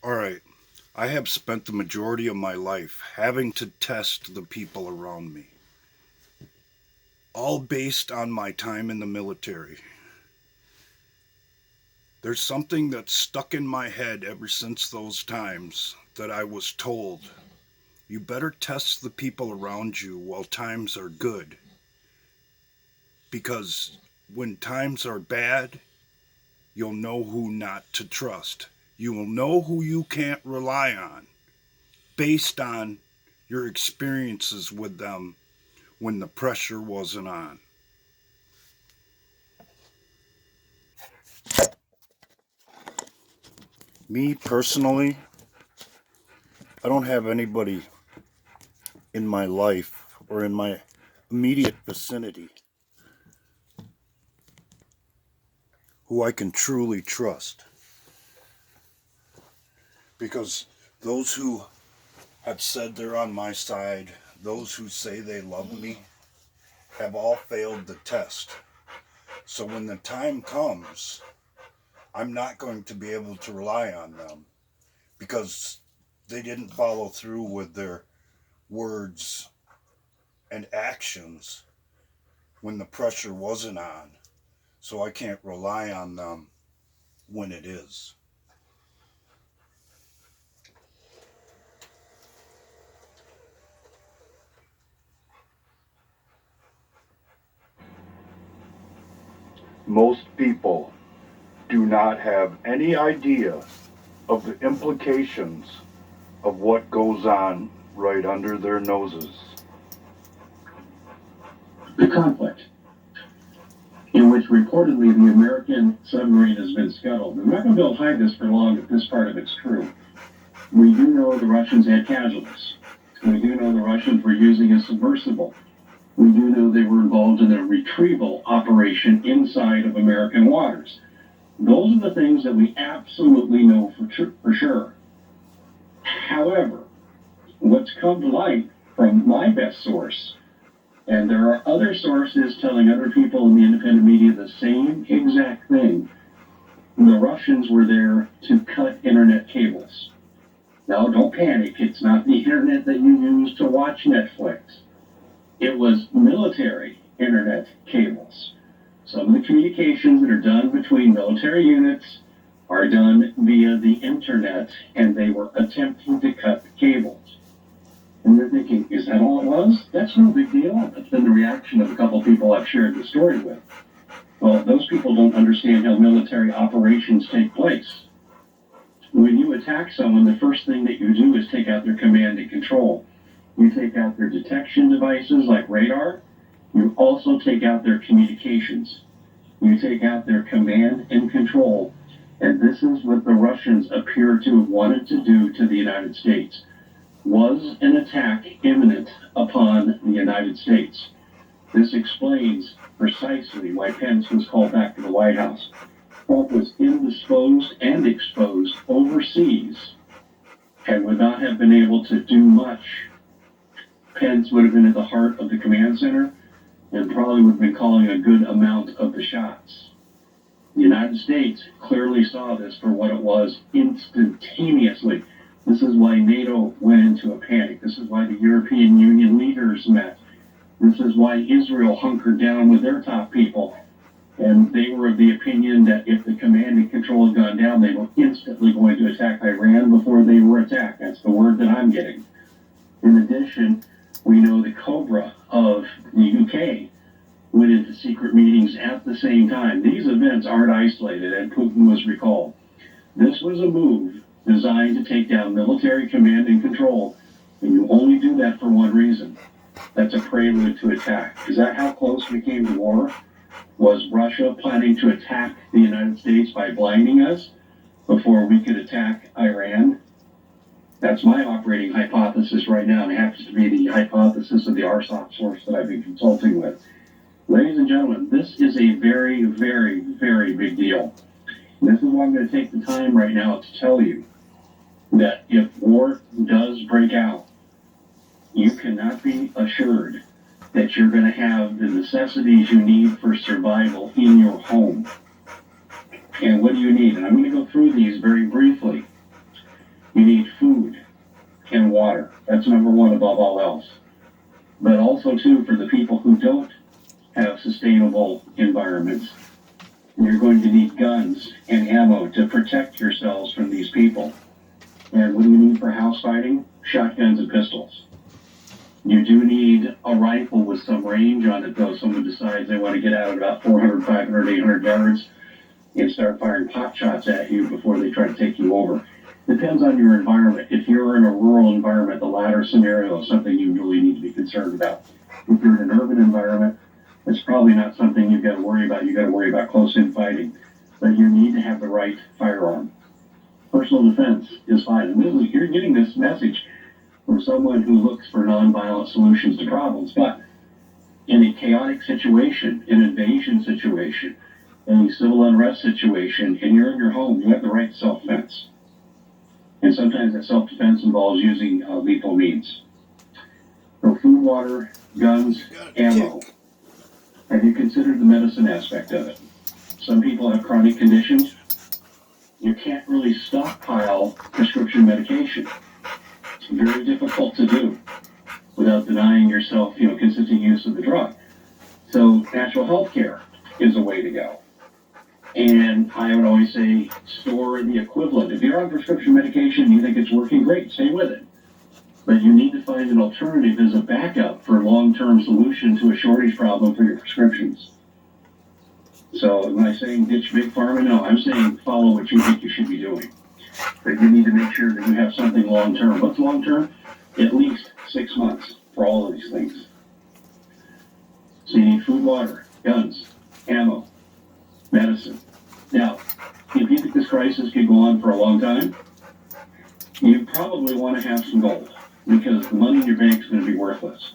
All right. I have spent the majority of my life having to test the people around me, all based on my time in the military. There's something that's stuck in my head ever since those times that I was told you better test the people around you while times are good, because when times are bad, you'll know who not to trust. You will know who you can't rely on based on your experiences with them when the pressure wasn't on. Me personally, I don't have anybody in my life or in my immediate vicinity who I can truly trust. Because those who have said they're on my side, those who say they love me, have all failed the test. So when the time comes, I'm not going to be able to rely on them because they didn't follow through with their words and actions when the pressure wasn't on. So I can't rely on them when it is. Most people do not have any idea of the implications of what goes on right under their noses. The conflict, in which reportedly the American submarine has been scuttled. I'm not going to be able to hide this for long if this part of it's true. We do know the Russians had casualties. We do know the Russians were using a submersible. We do know they were involved in a retrieval operation inside of American waters. Those are the things that we absolutely know for sure. However, what's come to light from my best source, and there are other sources telling other people in the independent media the same exact thing, the Russians were there to cut internet cables. Now, don't panic. It's not the internet that you use to watch Netflix. It was military internet cables. Some of the communications that are done between military units are done via the internet, and they were attempting to cut the cables. And you're thinking, is that all it was? That's no big deal. That's been the reaction of a couple of people I've shared the story with. Well, those people don't understand how military operations take place. When you attack someone, the first thing that you do is take out their command and control. You take out their detection devices like radar. You also take out their communications. You take out their command and control. And this is what the Russians appear to have wanted to do to the United States. Was an attack imminent upon the United States? This explains precisely why Pence was called back to the White House. Trump was indisposed and exposed overseas and would not have been able to do much. Pence would have been at the heart of the command center and probably would have been calling a good amount of the shots. The United States clearly saw this for what it was instantaneously. This is why NATO went into a panic. This is why the European Union leaders met. This is why Israel hunkered down with their top people. And they were of the opinion that if the command and control had gone down, they were instantly going to attack Iran before they were attacked. That's the word that I'm getting. In addition, we know the Cobra of the UK went into secret meetings at the same time. These events aren't isolated, and Putin was recalled. This was a move designed to take down military command and control, and you only do that for one reason. That's a prelude to attack. Is that how close we came to war? Was Russia planning to attack the United States by blinding us before we could attack Iran? That's my operating hypothesis right now, and it happens to be the hypothesis of the RSOC source that I've been consulting with. Ladies and gentlemen, this is a very, very, very big deal. And this is why I'm going to take the time right now to tell you that if war does break out, you cannot be assured that you're going to have the necessities you need for survival in your home. And what do you need? And I'm going to go through these very briefly. That's number one above all else. But also, too, for the people who don't have sustainable environments, you're going to need guns and ammo to protect yourselves from these people. And what do you need for house fighting? Shotguns and pistols. You do need a rifle with some range on it, though. Someone decides they want to get out at about 400, 500, 800 yards and start firing pot shots at you before they try to take you over. Depends on your environment. If you're in a rural environment, the latter scenario is something you really need to be concerned about. If you're in an urban environment, it's probably not something you've got to worry about. You've got to worry about close-in fighting. But you need to have the right firearm. Personal defense is fine. And you're getting this message from someone who looks for nonviolent solutions to problems. But in a chaotic situation, an invasion situation, a civil unrest situation, and you're in your home, you have the right to self-defense. And sometimes that self-defense involves using lethal means. So food, water, guns, ammo. Have you considered the medicine aspect of it? Some people have chronic conditions. You can't really stockpile prescription medication. It's very difficult to do without denying yourself, consistent use of the drug. So natural health care is a way to go. And I would always say store the equivalent. If you're on prescription medication and you think it's working, great, stay with it. But you need to find an alternative as a backup for a long-term solution to a shortage problem for your prescriptions. So am I saying ditch big pharma? No, I'm saying follow what you think you should be doing. But you need to make sure that you have something long-term. What's long-term? At least 6 months for all of these things. So you need food, water, guns, ammo, medicine. Now, if you think this crisis could go on for a long time, you probably want to have some gold because the money in your bank is going to be worthless.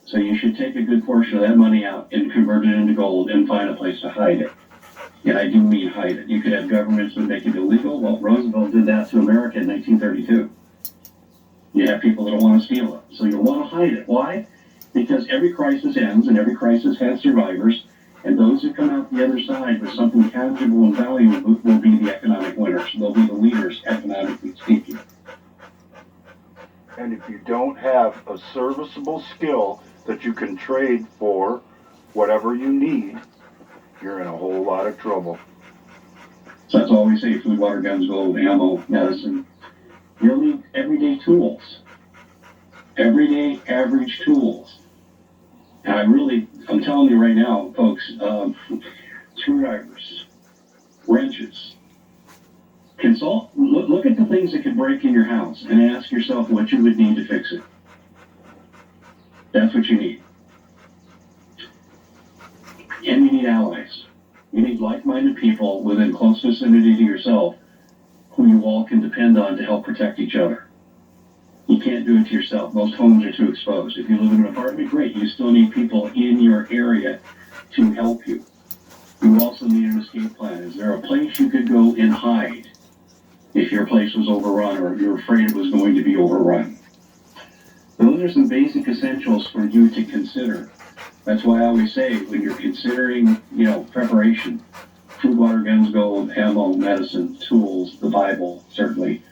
So you should take a good portion of that money out and convert it into gold and find a place to hide it. And I do mean hide it. You could have governments that make it illegal. Well, Roosevelt did that to America in 1932. You have people that don't want to steal it. So you'll want to hide it. Why? Because every crisis ends and every crisis has survivors. And those who come out the other side with something tangible and valuable will be the economic winners. They'll be the leaders, economically speaking. And if you don't have a serviceable skill that you can trade for whatever you need, you're in a whole lot of trouble. So that's all we say: food, water, guns, gold, ammo, medicine. You'll need everyday tools. Everyday average tools. And I'm telling you right now, folks, screwdrivers, wrenches. Look at the things that could break in your house and ask yourself what you would need to fix it. That's what you need. And you need allies. You need like-minded people within close vicinity to yourself who you all can depend on to help protect each other. You can't do it to yourself. Most homes are too exposed. If you live in an apartment, great. You still need people in your area to help you. You also need an escape plan. Is there a place you could go and hide if your place was overrun or you're afraid it was going to be overrun? Those are some basic essentials for you to consider. That's why I always say when you're considering, preparation, food, water, guns, gold, ammo, medicine, tools, the Bible, certainly,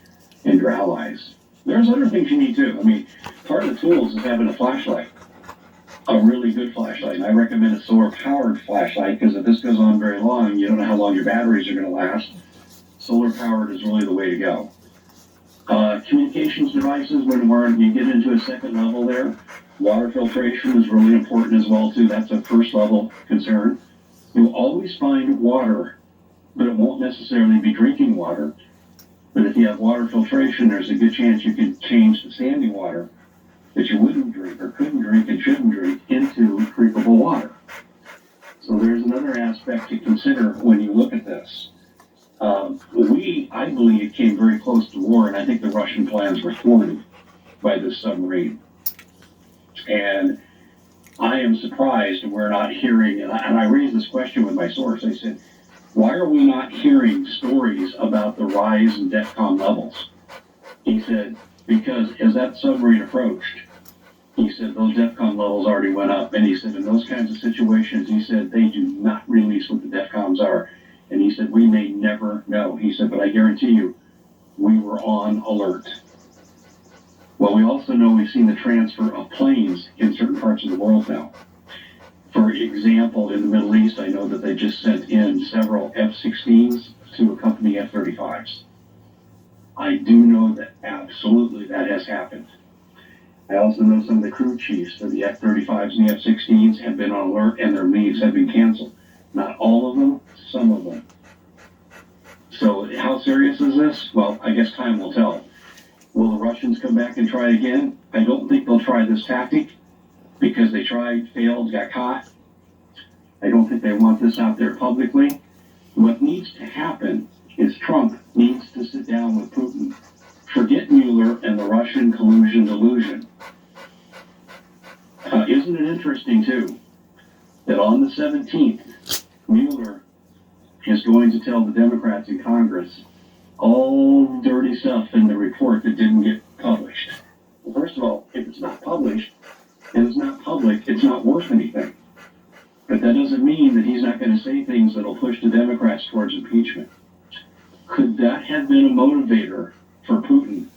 and your allies. There's other things you need too. I mean, part of the tools is having a flashlight, a really good flashlight. And I recommend a solar-powered flashlight because if this goes on very long, you don't know how long your batteries are going to last. Solar-powered is really the way to go. Communications devices, when you get into a second level there, water filtration is really important as well too. That's a first level concern. You'll always find water, but it won't necessarily be drinking water. But if you have water filtration, there's a good chance you can change the sandy water that you wouldn't drink or couldn't drink and shouldn't drink into drinkable water. So there's another aspect to consider when you look at this. I believe, came very close to war, and I think the Russian plans were thwarted by this submarine. And I am surprised we're not hearing, and I raised this question with my source. I said, why are we not hearing stories about the rise in DEFCON levels? He said, because as that submarine approached, he said those DEFCON levels already went up. And he said in those kinds of situations, he said they do not release what the DEFCONs are. And he said we may never know. He said, but I guarantee you, we were on alert. Well, we also know we've seen the transfer of planes in certain parts of the world now. For example, in the Middle East, I know that they just sent in several F-16s to accompany F-35s. I do know that absolutely that has happened. I also know some of the crew chiefs of the F-35s and the F-16s have been on alert and their leaves have been canceled. Not all of them, some of them. So how serious is this? Well, I guess time will tell. Will the Russians come back and try again? I don't think they'll try this tactic because they tried, failed, got caught. I don't think they want this out there publicly. What needs to happen is Trump needs to sit down with Putin. Forget Mueller and the Russian collusion delusion. Isn't it interesting, too, that on the 17th, Mueller is going to tell the Democrats in Congress all the dirty stuff in the report that didn't get published. Well, first of all, if it's not published and it's not public, it's not worth anything. But that doesn't mean that he's not going to say things that'll push the Democrats towards impeachment. Could that have been a motivator for Putin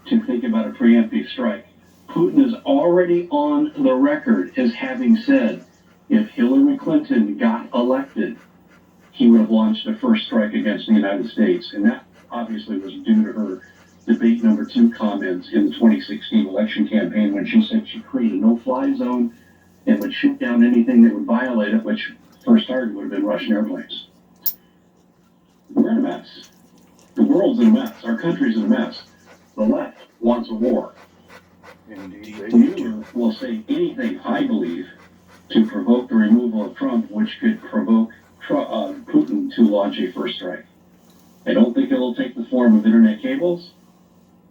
to think about a preemptive strike? Putin is already on the record as having said if Hillary Clinton got elected, he would have launched a first strike against the United States. And that obviously was due to her debate number 2 comments in the 2016 election campaign when she said she'd create a no-fly zone and would shoot down anything that would violate it, which first target would have been Russian airplanes. We're in a mess. The world's in a mess. Our country's in a mess. The left wants a war. Indeed. Mueller will say anything, I believe, to provoke the removal of Trump, which could provoke Putin to launch a first strike. I don't think it'll take the form of internet cables,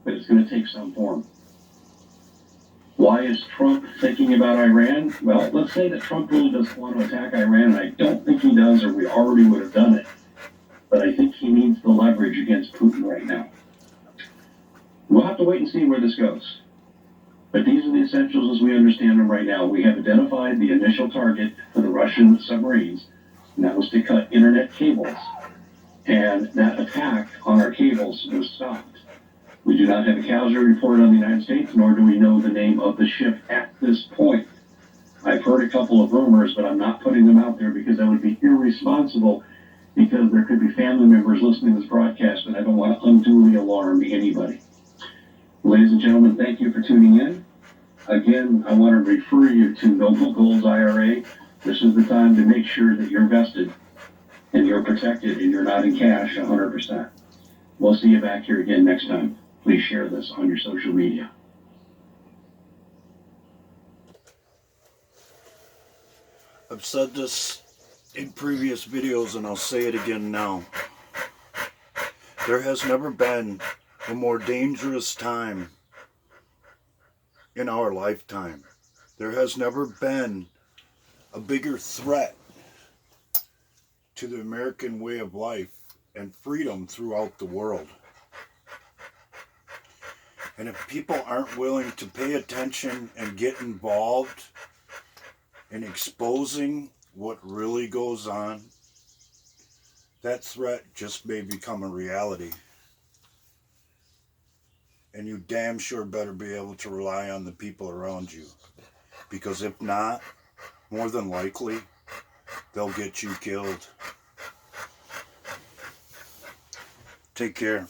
but it's going to take some form. Why is Trump thinking about Iran? Well, let's say that Trump really doesn't want to attack Iran, and I don't think he does, or we already would have done it. But I think he needs the leverage against Putin right now. We'll have to wait and see where this goes. But these are the essentials as we understand them right now. We have identified the initial target for the Russian submarines, and that was to cut internet cables. And that attack on our cables was stopped. We do not have a casualty report on the United States, nor do we know the name of the ship at this point. I've heard a couple of rumors, but I'm not putting them out there because that would be irresponsible, because there could be family members listening to this broadcast, and I don't want to unduly alarm anybody. Ladies and gentlemen, thank you for tuning in. Again, I want to refer you to Noble Goals IRA. This is the time to make sure that you're vested and you're protected and you're not in cash 100%. We'll see you back here again next time. Please share this on your social media. I've said this in previous videos and I'll say it again now. There has never been a more dangerous time in our lifetime. There has never been a bigger threat to the American way of life and freedom throughout the world. And if people aren't willing to pay attention and get involved in exposing what really goes on, that threat just may become a reality. And you damn sure better be able to rely on the people around you. Because if not, more than likely, they'll get you killed. Take care.